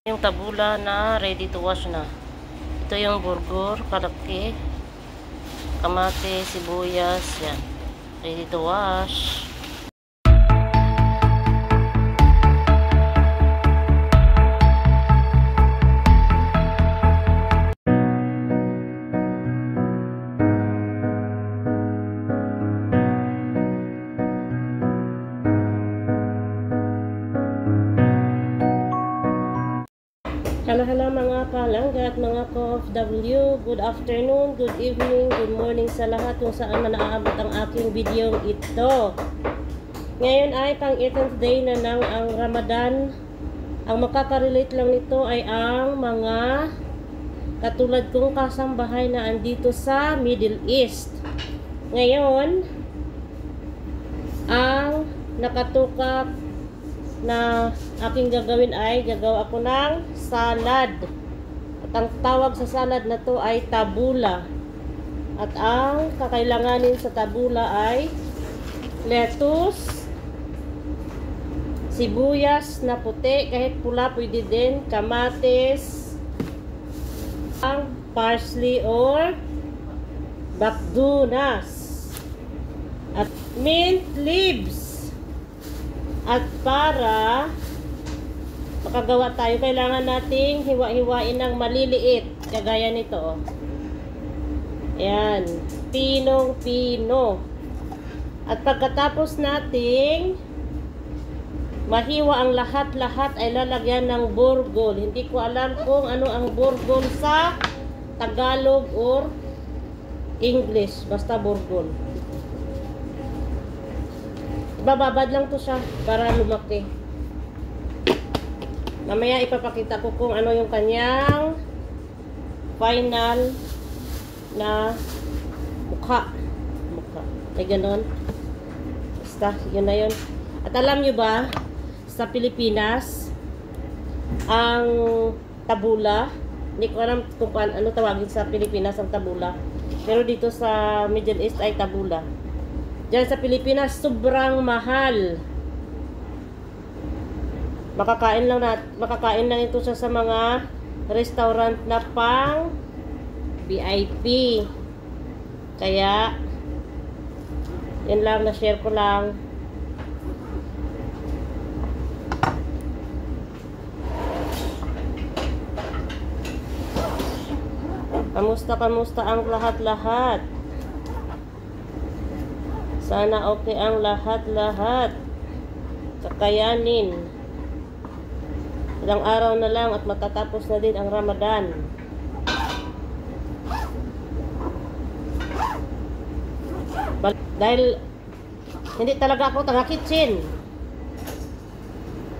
Yung tabula na ready to wash na. Ito yung burgor, kalaki, kamate, sibuyas, yan. Ready to wash. Hello mga palangga at mga ka-OFW. Good afternoon, good evening, good morning sa lahat kung saan man naaabot ang aking video ito. Ngayon ay pang 18th day na ng ang Ramadan. Ang makaka-relate lang nito ay ang mga katulad kong kasambahay na andito sa Middle East. Ngayon, ang nakatukak na aking gagawin ay gagawa ako ng salad. At ang tawag sa salad na to ay tabula. At ang kakailanganin sa tabula ay lettuce, sibuyas na puti, kahit pula pwede din, kamatis, ang parsley or bakdunas, at mint leaves. At para makagawa tayo, kailangan nating hiwa-hiwain ng maliliit. Kagaya nito, oh. Ayan. Pinong-pino. At pagkatapos nating mahiwa ang lahat-lahat, ay lalagyan ng burgol. Hindi ko alam kung ano ang burgol sa Tagalog or English. Basta burgol. Bababad lang to siya para lumaki. Mamaya ipapakita ko kung ano yung kanyang final na mukha. Ay ganon. Basta, yun na yun. At alam nyo ba, sa Pilipinas, ang tabula, hindi ko alam kung ano tawagin sa Pilipinas ang tabula. Pero dito sa Middle East ay tabula. Diyan sa Pilipinas, sobrang mahal. Makakain lang ito sa mga restaurant na pang VIP. Kaya, yan lang, na-share ko lang. Kamusta ang lahat-lahat? Sana okay ang lahat-lahat. Kakayanin. Ilang araw na lang at matatapos na din ang Ramadan. Dahil hindi talaga ako taga-kitchen.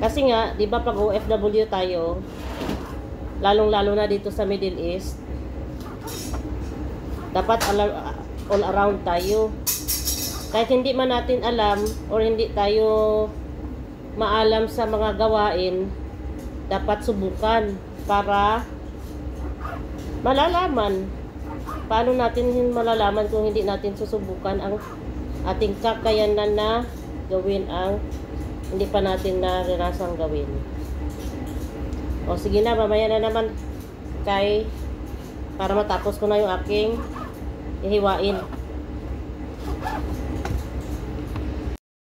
Kasi nga, di ba pag OFW tayo, lalong-lalo na dito sa Middle East, dapat all around tayo. Kahit hindi man natin alam or hindi tayo maalam sa mga gawain, dapat subukan para malalaman. Paano natin malalaman kung hindi natin susubukan ang ating kakayanan na gawin ang hindi pa natin narirasang gawin. O sige na, mamaya na naman para matapos ko na yung aking ihiwain.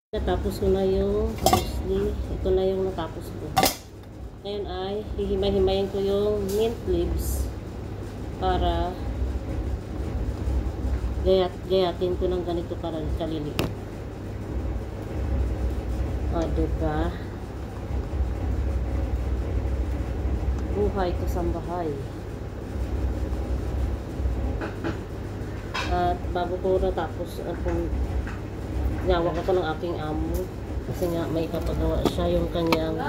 Natapos ko na yung parsley. Ito na yung natapos ko. Ngayon ay hihimay-himayin ko yung mint leaves para gayatin ko ng ganito para kalili. O, diba? Buhay kasambahay. At bago ko natapos akong ginawak ako ng aking amo kasi nga may ipapagawa siya, yung kanyang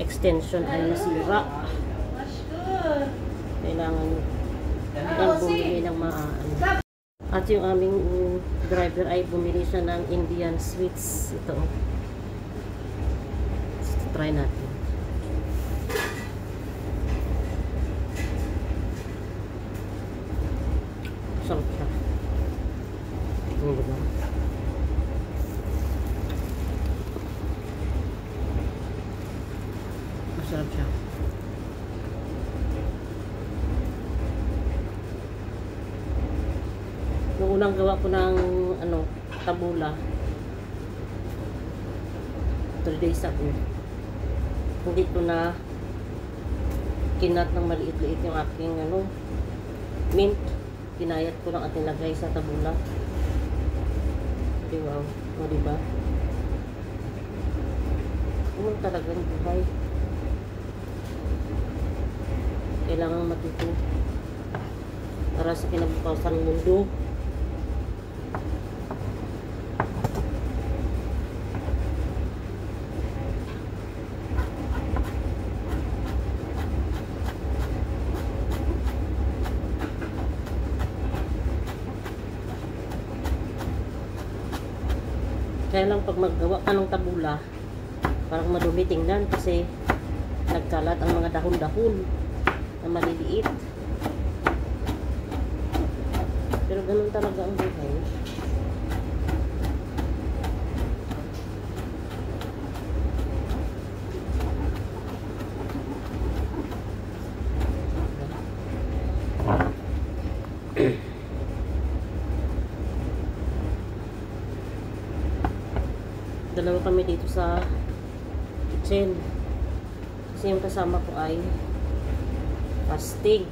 extension ay nasira. Kailangan lang bumili ng at yung aming driver ay bumili siya ng Indian sweets. Ito, try natin. Sarap siya. Masarap siya. unang gawa ko ng tabula 3 days ago. Hindi ko na kinat ng maliit-liit yung aking mint. Pinayat ko lang at nilagay sa tabula. Wow, o diba? Ano talagang buhay. Kailangan matuto para sa kinabukasan ng mundo. Kaya lang pag maggawa ka ng tabula, parang madumi tingnan kasi nagkalat ang mga dahon-dahon na maliliit. Pero ganun talaga ang buhay. Dalawa kami dito sa kitchen kasi yung kasama ko ay fasting.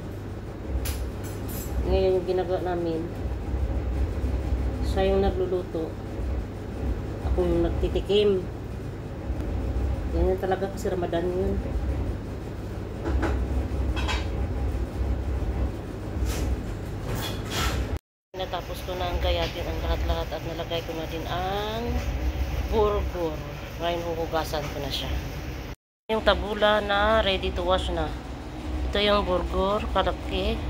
Ngayon yung ginagawa namin, siya yung nagluluto, ako yung nagtitikim. Ganyan talaga kasi Ramadan yun. Natapos ko na ang gayatin ang lahat-lahat at nalagay ko na din ang burger. Ngayon huhugasan ko na siya. Yung tabula na ready to wash na. Ito yung burger, kalaki,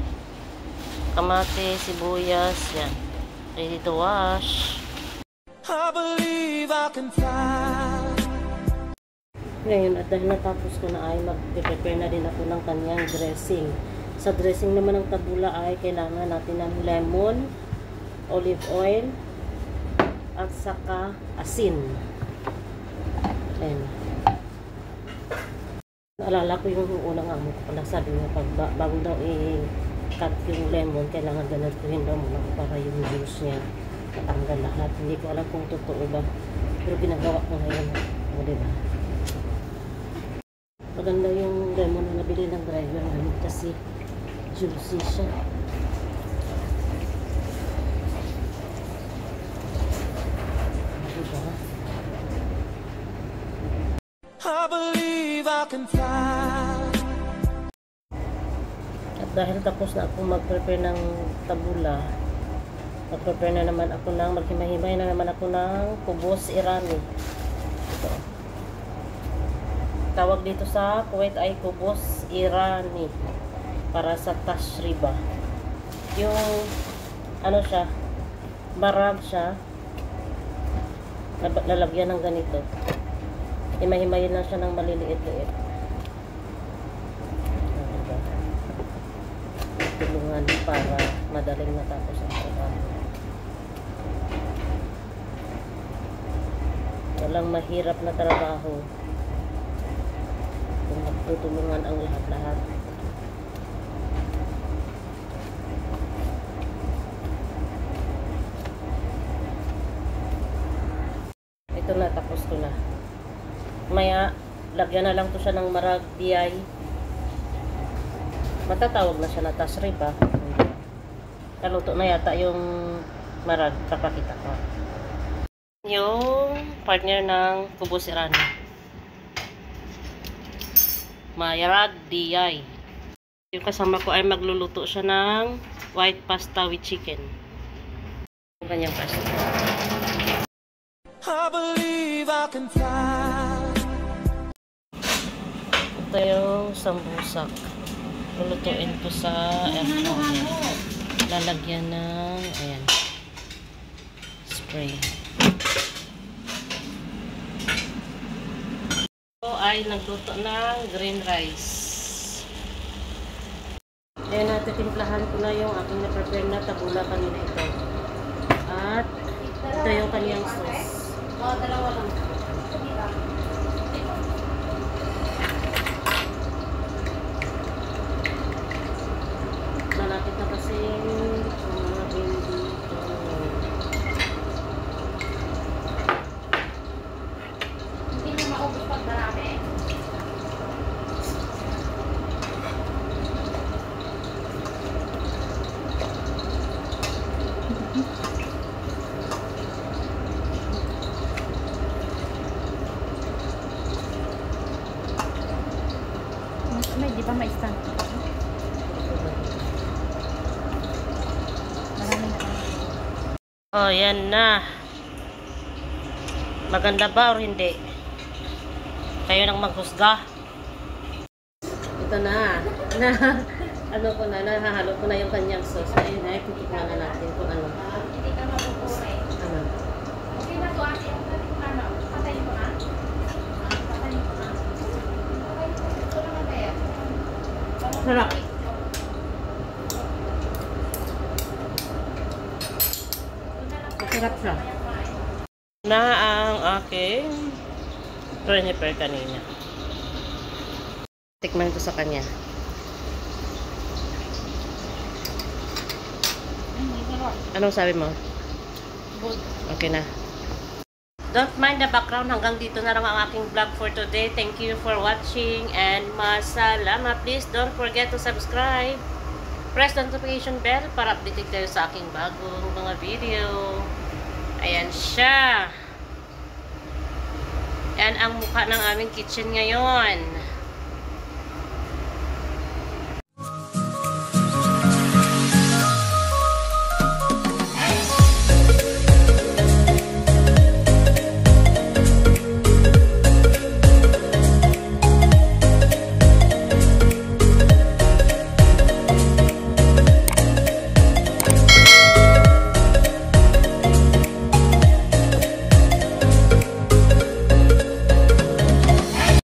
kamate, sibuyas, yan. Ready to wash. I believe I can fly. Ngayon, at dahil natapos ko na ay mag-prepare na din ako ng kanyang dressing. Sa dressing naman ng tabula ay kailangan natin ng lemon, olive oil, at saka asin. Ayan. Naalala ko yung unang amo ko pala, sabi niya pag bago daw i-cut yung lemon, kailangan ganatuhin daw muna para yung juice niya matanggal lahat. Hindi ko alam kung totoo ba, pero ginagawa ko ngayon. O diba? Maganda yung lemon na nabili ng driver namin kasi juicy siya. Diba? I believe I can fly. At dahil tapos na ako mag-prepare ng tabula, mag-prepare na naman ako ng maghimay-himay na naman ako ng kubos irani. Ito. Tawag dito sa Kuwait ay kubos irani para sa tashriba. Yung ano siya, marag siya, lalagyan ng ganito. Himay-himayin lang siya ng maliliit-liit. Tulungan para madaling matapos ang trabaho. Walang mahirap na trabaho kung magtutulungan ang lahat-lahat. Ito na, tapos ko na. Maya, lagyan na lang to siya ng marag diyay. Matatawag na siya na tashriba. Kaluto na yata yung marag, kapakita ko. Yung partner ng kubos irani. Marag diyay. Yung kasama ko ay magluluto siya ng white pasta with chicken. Yung kanyang pasta. I believe I can fly. Ito yung sambusak. Lulutuin ko sa air fryer. Lalagyan ng ayan, spray. Ito ay nagluto ng green rice. Then natitimplahan ko na yung aking na-prepare na tabula kanina ito. At ito yung kanyang sauce. Dalawa lang. Malapit na kasi mga hindi May, di ba may stand? Marami na kami. Oh, yan na. Maganda ba or hindi? Kayo nang maghusga. Ito na. Ano ko na, nahahalo ko na yung kanyang sauce. Ayun na, titikman na natin kung ano. Hindi ka mabubure. Ano? Okay na to ate. Ano? Patayin ko na? Patayin ko na. Okay. Ito naman kaya. Sarap. Masarap siya. Na ang aking juniper kanina. Tikman ko sa kanya. Anong sabi mo? Good. Okay na. Don't mind the background. Hanggang dito na lang ang aking vlog for today. Thank you for watching and masalamat. Please don't forget to subscribe. Press the notification bell para updated kayo sa aking bagong mga video. Ayan siya. Yan ang mukha ng aming kitchen ngayon.